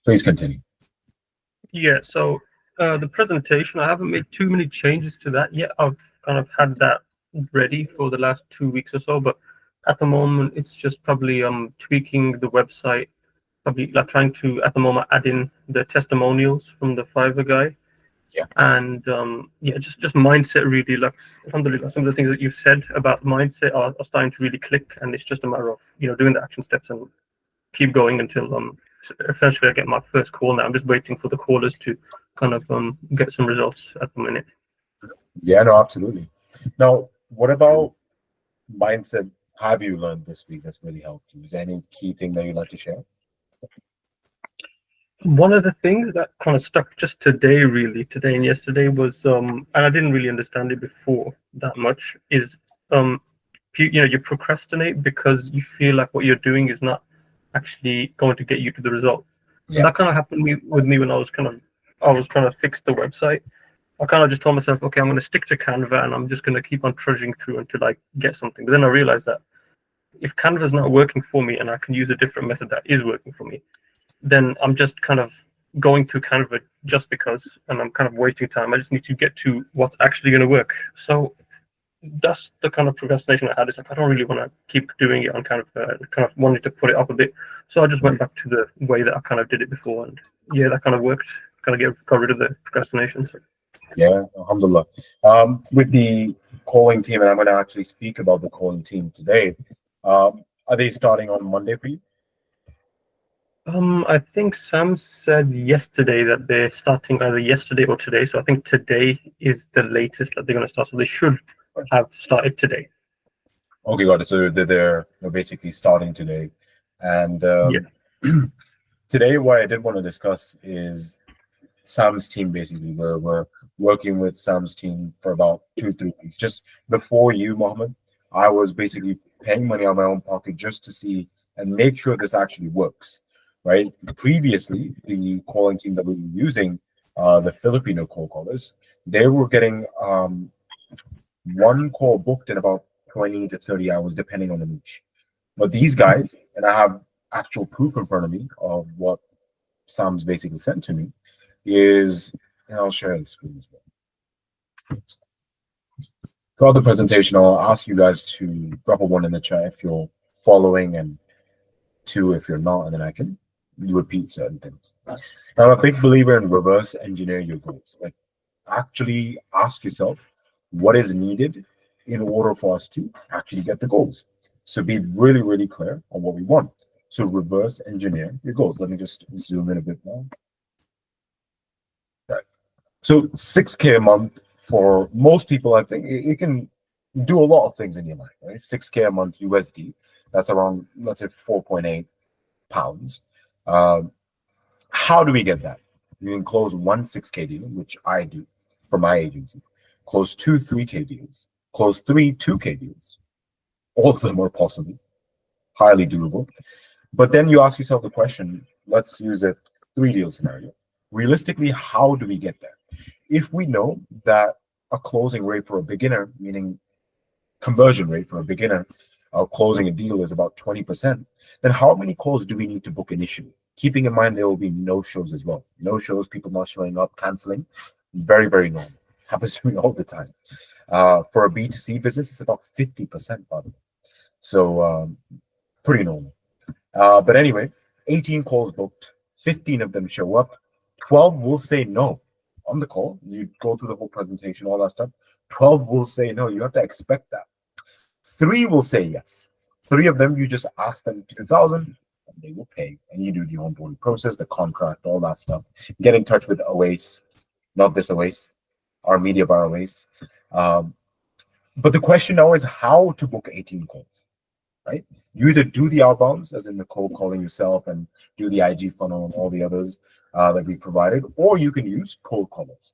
Please continue. Yeah, so the presentation, I haven't made too many changes to that yet. I've kind of had that ready for the last 2 weeks or so, but at the moment it's just probably tweaking the website, probably like trying to at the moment add in the testimonials from the Fiverr guy. Yeah. And yeah, just mindset really, like alhamdulillah, some of the things that you've said about mindset are starting to really click, and it's just a matter of doing the action steps and keep going until essentially I get my first call now. I'm just waiting for the callers to kind of get some results at the minute. Yeah, no, absolutely. Now, what about mindset have you learned this week that's really helped you? Is there any key thing that you'd like to share? One of the things that kind of stuck just today, really, today and yesterday was, and I didn't really understand it before that much, is you procrastinate because you feel like what you're doing is not actually going to get you to the result. Yeah. That kind of happened with me when I was trying to fix the website. I kind of just told myself, okay, I'm going to stick to Canva and I'm just going to keep on trudging through until I get something. But then I realized that if Canva is not working for me and I can use a different method that is working for me, then I'm just kind of going through Canva just because, and I'm kind of wasting time. I just need to get to what's actually going to work. So that's the kind of procrastination I had. It's like I don't really want to keep doing it. I'm kind of wanted to put it up a bit. So I just went back to the way that I kind of did it before, and yeah, that kind of worked. Kind of got rid of the procrastination. So. Yeah, alhamdulillah. With the calling team, and I'm going to actually speak about the calling team today. Are they starting on Monday for you? I think Sam said yesterday that they're starting either yesterday or today. So I think today is the latest that they're going to start. So they should have started today. Okay, got it. So they're basically starting today. And today, what I did want to discuss is Sam's team. Basically, we're working with Sam's team for about 2-3 weeks. Just before you, Mohammed, I was basically paying money out of my own pocket just to see and make sure this actually works. Right. Previously, the calling team that we were using, the Filipino call callers, they were getting one call booked in about 20 to 30 hours, depending on the niche. But these guys, and I have actual proof in front of me of what Sam's basically sent to me, is, and I'll share the screen as well. Throughout the presentation, I'll ask you guys to drop a 1 in the chat if you're following, and 2 if you're not, and then I can repeat certain things. Now, I'm a big believer in reverse engineer your goals. Like, actually ask yourself what is needed in order for us to actually get the goals. So be really, really clear on what we want. So reverse engineer your goals. Let me just zoom in a bit more. Right. So 6K a month for most people, I think it can do a lot of things in your life, right? 6K a month USD. That's around, let's say, 4.8 pounds. How do we get that? You can close one 6K deal, which I do for my agency. Close 2 3K deals. Close 3 2K deals. All of them are possible. Highly doable. But then you ask yourself the question, let's use a 3-deal scenario. Realistically, how do we get there? If we know that a closing rate for a beginner, meaning conversion rate for a beginner, closing a deal is about 20%, then how many calls do we need to book initially? Keeping in mind there will be no-shows as well. No-shows, people not showing up, canceling, very, very normal. Happens to me all the time. For a B2C business, it's about 50%, by the way. So pretty normal. But anyway, 18 calls booked, 15 of them show up, 12 will say no on the call. You go through the whole presentation, all that stuff. 12 will say no. You have to expect that. 3 will say yes. 3 of them, you just ask them 2,000, and they will pay. And you do the onboarding process, the contract, all that stuff. Get in touch with Oasis, not this Oasis, our media bar Oasis. But the question now is how to book 18 calls, right? You either do the outbounds, as in the cold calling yourself, and do the IG funnel and all the others that we provided, or you can use cold callers.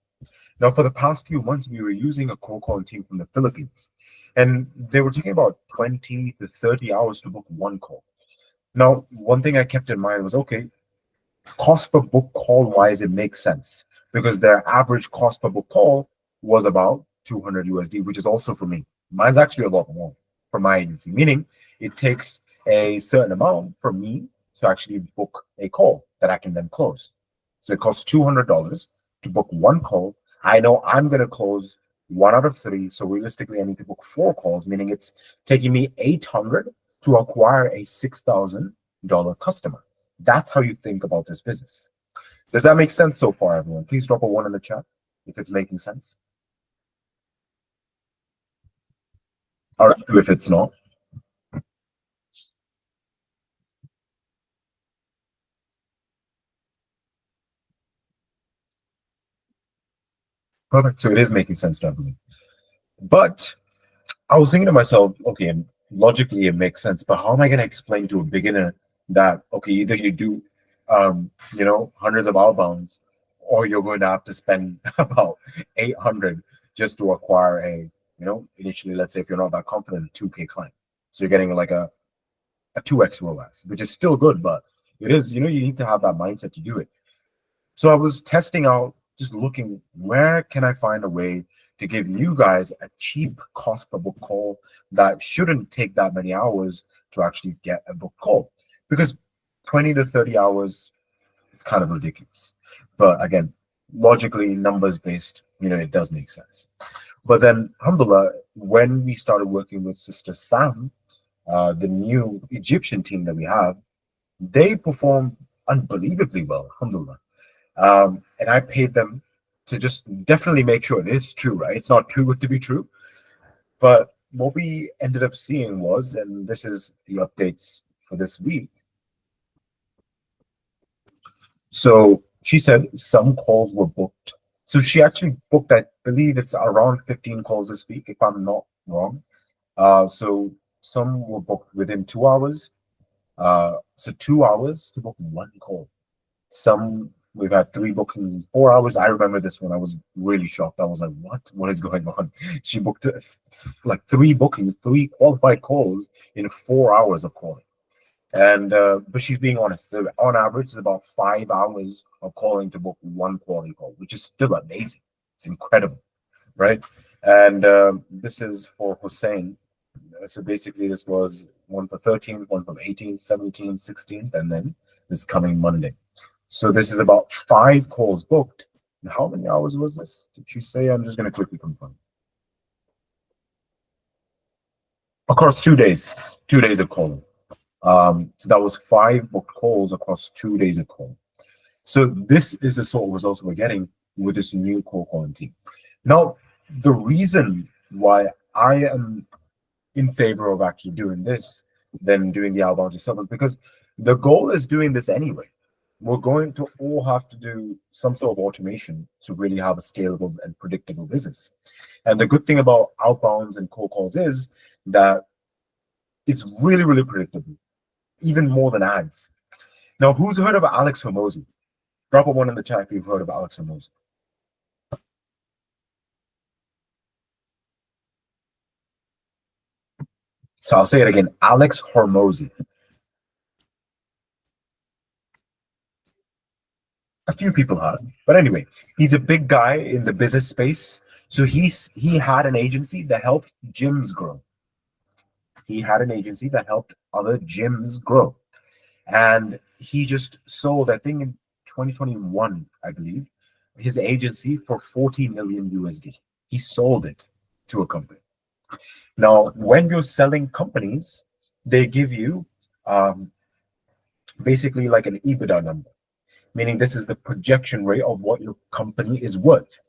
Now, for the past few months, we were using a cold calling team from the Philippines, and they were taking about 20 to 30 hours to book one call. Now, one thing I kept in mind was, okay, cost per book call wise, it makes sense because their average cost per book call was about 200 USD, which is also for me. Mine's actually a lot more for my agency, meaning it takes a certain amount for me to actually book a call that I can then close. So it costs $200 to book one call. I know I'm going to close one out of three. So realistically, I need to book four calls, meaning it's taking me 800 to acquire a $6,000 customer. That's how you think about this business. Does that make sense so far, everyone? Please drop a one in the chat if it's making sense. All right, if it's not. Perfect. So it is making sense to everyone. But I was thinking to myself, okay, logically it makes sense, but how am I going to explain to a beginner that, okay, either you do, hundreds of outbounds, or you're going to have to spend about 800 just to acquire initially, let's say if you're not that confident, 2K client. So you're getting like a 2x ROAS, which is still good, but it is, you need to have that mindset to do it. So I was testing out, just looking, where can I find a way to give you guys a cheap cost per book call that shouldn't take that many hours to actually get a book call? Because 20 to 30 hours is kind of ridiculous. But again, logically, numbers based, it does make sense. But then, alhamdulillah, when we started working with Sister Sam, the new Egyptian team that we have, they perform unbelievably well, alhamdulillah. And I paid them to just definitely make sure it is true, right? It's not too good to be true. But what we ended up seeing was, and this is the updates for this week. So she said some calls were booked. So she actually booked, I believe it's around 15 calls this week, if I'm not wrong. So some were booked within 2 hours. So 2 hours to book one call. Some we've had 3 bookings in 4 hours. I remember this one. I was really shocked. I was like, what is going on? She booked like 3 bookings, 3 qualified calls in 4 hours of calling. And but she's being honest. So on average, it's about 5 hours of calling to book one quality call, which is still amazing. It's incredible, right? And this is for Hussein. So basically, this was one for 13th, one from 18th, 17th, 16th, and then this coming Monday. So this is about 5 calls booked. And how many hours was this? Did she say? I'm just going to quickly confirm. Across 2 days, 2 days of calling. So that was 5 booked calls across 2 days of call. So this is the sort of results we're getting with this new call calling team. Now, the reason why I am in favor of actually doing this than doing the outbound yourself is because the goal is doing this anyway. We're going to all have to do some sort of automation to really have a scalable and predictable business. And the good thing about outbounds and cold calls is that it's really, really predictable, even more than ads. Now, who's heard of Alex Hormozi? Drop a one in the chat if you've heard of Alex Hormozi. So I'll say it again, Alex Hormozi. A few people have, but anyway, he's a big guy in the business space. So he had an agency that helped gyms grow. He had an agency that helped other gyms grow. And he just sold, I think in 2021, I believe, his agency for 40 million USD. He sold it to a company. Now, when you're selling companies, they give you basically like an EBITDA number, meaning this is the projection rate of what your company is worth.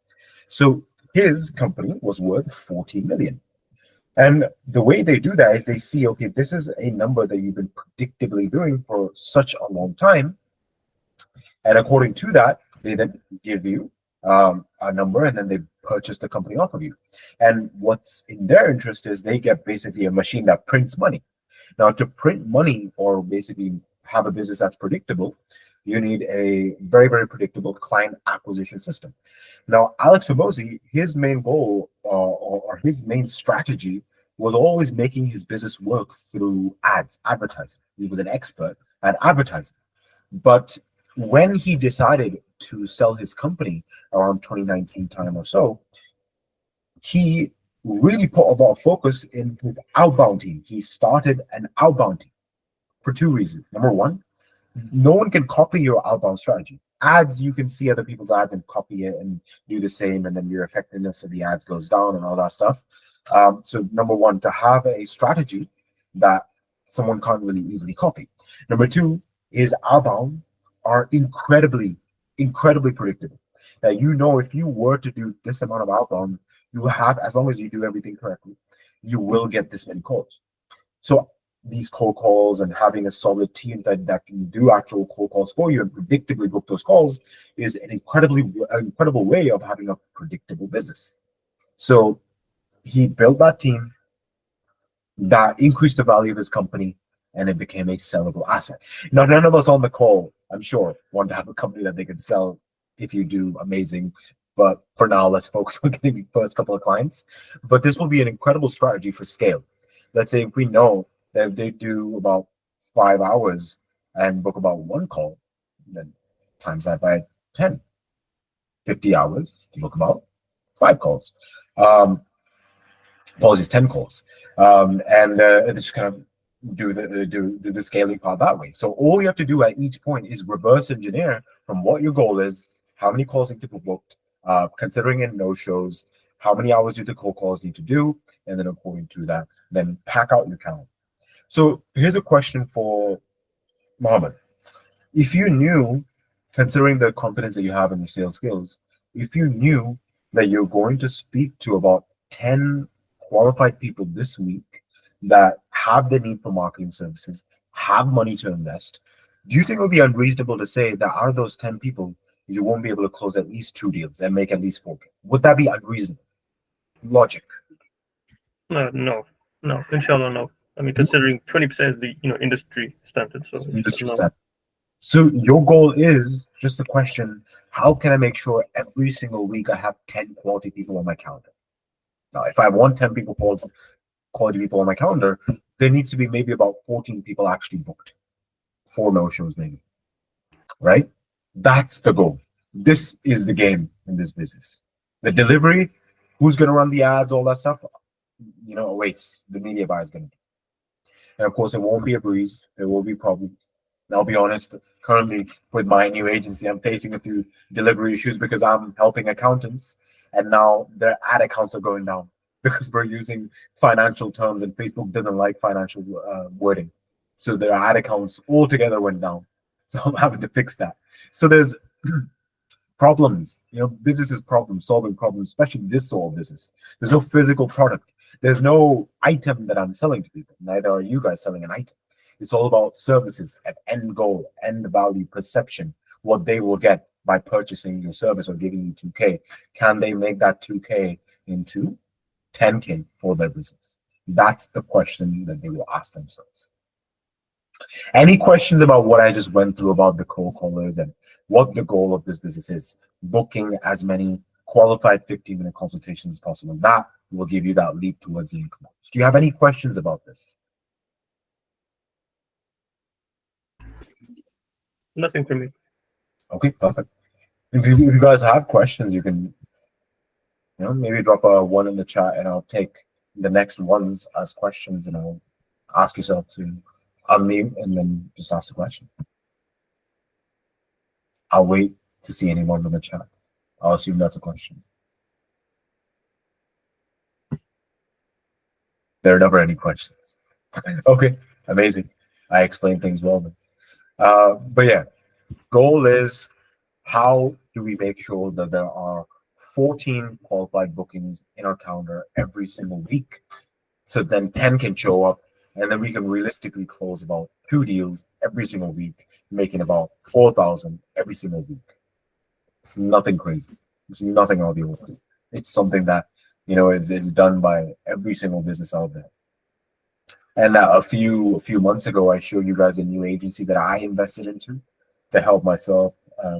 So his company was worth 40 million. And the way they do that is they see, okay, this is a number that you've been predictably doing for such a long time. And according to that, they then give you a number and then they purchase the company off of you. And what's in their interest is they get basically a machine that prints money. Now, to print money or basically have a business that's predictable, you need a very, very predictable client acquisition system. Now, Alex Hormozi, his main goal or his main strategy was always making his business work through ads, advertising. He was an expert at advertising. But when he decided to sell his company around 2019 time or so, he really put a lot of focus in his outbound team. He started an outbound team for 2 reasons. Number one, No one can copy your outbound strategy. Ads, you can see other people's ads and copy it and do the same, and then your effectiveness of the ads goes down and all that stuff. So number one, to have a strategy that someone can't really easily copy. Number two is outbound are incredibly predictable. That you know if you were to do this amount of outbound, you have, as long as you do everything correctly, you will get this many calls. So these cold calls and having a solid team that can do actual cold calls for you and predictably book those calls is an incredible way of having a predictable business. So he built that team that increased the value of his company and it became a sellable asset. Now, none of us on the call, I'm sure, want to have a company that they can sell if you do amazing. But for now, let's focus on getting the first couple of clients. But this will be an incredible strategy for scale. Let's say if we know that if they do about 5 hours and book about one call, then times that by 10, 50 hours to book about 5 calls. Apologies, 10 calls. And just kind of do the scaling part that way. So all you have to do at each point is reverse engineer from what your goal is, how many calls need to be booked, considering in no-shows, how many hours do the cold calls need to do, and then according to that, then pack out your calendar. So here's a question for Mohammed. If you knew, considering the confidence that you have in your sales skills, if you knew that you're going to speak to about 10 qualified people this week that have the need for marketing services, have money to invest, do you think it would be unreasonable to say that out of those 10 people, you won't be able to close at least 2 deals and make at least 4? Would that be unreasonable? Logic. No, inshallah, no. I mean, considering 20% is the industry standard, so Industry no. standard. So your goal is just the question: how can I make sure every single week I have 10 quality people on my calendar? Now, if I want 10 people quality people on my calendar, there needs to be maybe about 14 people actually booked. 4 no-shows, maybe. Right? That's the goal. This is the game in this business. The delivery, who's going to run the ads, all that stuff, awaits. The media buyer is going to do. And of course, it won't be a breeze. There will be problems. And I'll be honest, currently with my new agency, I'm facing a few delivery issues because I'm helping accountants. And now their ad accounts are going down because we're using financial terms and Facebook doesn't like financial wording. So their ad accounts altogether went down. So I'm having to fix that. So there's problems, business is solving problems, especially this sort of business. There's no physical product. There's no item that I'm selling to people. Neither are you guys selling an item. It's all about services at end goal, end value, perception, what they will get by purchasing your service or giving you 2K. Can they make that 2K into 10K for their business? That's the question that they will ask themselves. Any questions about what I just went through about the cold callers and what the goal of this business is? Booking as many qualified 15-minute consultations as possible. That will give you that leap towards the income. Do you have any questions about this? Nothing for me. Okay, perfect. If you guys have questions, you can maybe drop a 1 in the chat and I'll take the next ones as questions and I'll ask yourself to unmute and then just ask the question. I'll wait to see any ones in the chat. I'll assume that's a question. There are never any questions. Okay, amazing. I explained things well then. But yeah, goal is how do we make sure that there are 14 qualified bookings in our calendar every single week, so then 10 can show up, and then we can realistically close about 2 deals every single week, making about 4,000 every single week. It's nothing crazy. It's nothing out of the ordinary. It's something that is done by every single business out there. And a few months ago, I showed you guys a new agency that I invested into to help myself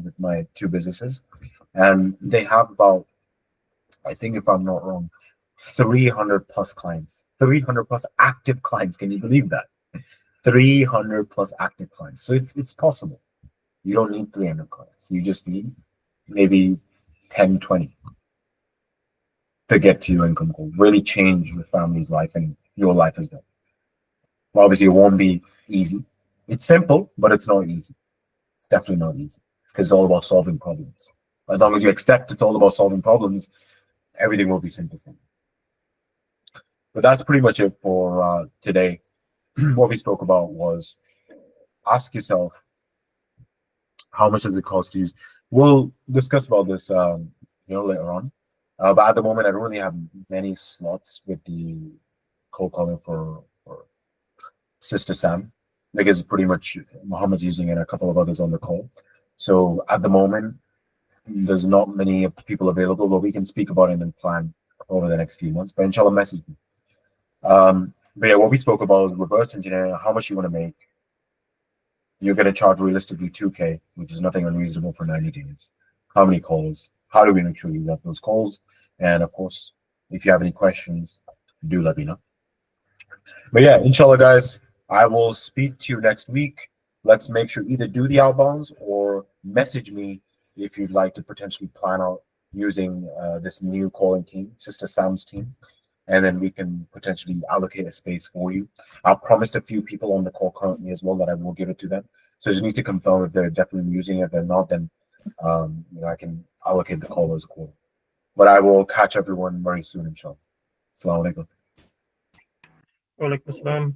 with my 2 businesses, and they have about, I think if I'm not wrong, 300 plus clients, 300 plus active clients. Can you believe that? 300 plus active clients. So it's possible. You don't need 300 clients. You just need maybe 10, 20 to get to your income goal. Really change your family's life and your life as well. Obviously, it won't be easy. It's simple, but it's not easy. It's definitely not easy because it's all about solving problems. As long as you accept it's all about solving problems, everything will be simple for you. But that's pretty much it for today. What we spoke about was ask yourself, how much does it cost to use? We'll discuss about this, later on. But at the moment, I don't really have many slots with the cold calling for Sister Sam because pretty much Muhammad's using it and a couple of others on the call. So at the moment, there's not many people available, but we can speak about it and plan over the next few months. But inshallah, message me. But yeah, what we spoke about is reverse engineering, how much you want to make. You're going to charge realistically 2K, which is nothing unreasonable for 90 days. How many calls? How do we make sure you get those calls? And of course, if you have any questions, do let me know. But yeah, inshallah, guys, I will speak to you next week. Let's make sure either do the outbounds or message me if you'd like to potentially plan out using this new calling team, Sister Sam's team, and then we can potentially allocate a space for you. I've promised a few people on the call currently as well that I will give it to them. So you need to confirm if they're definitely using it. If they're not, then I can allocate the call as a call. But I will catch everyone very soon, inshallah. Assalamu alaikum. Walaikum assalam.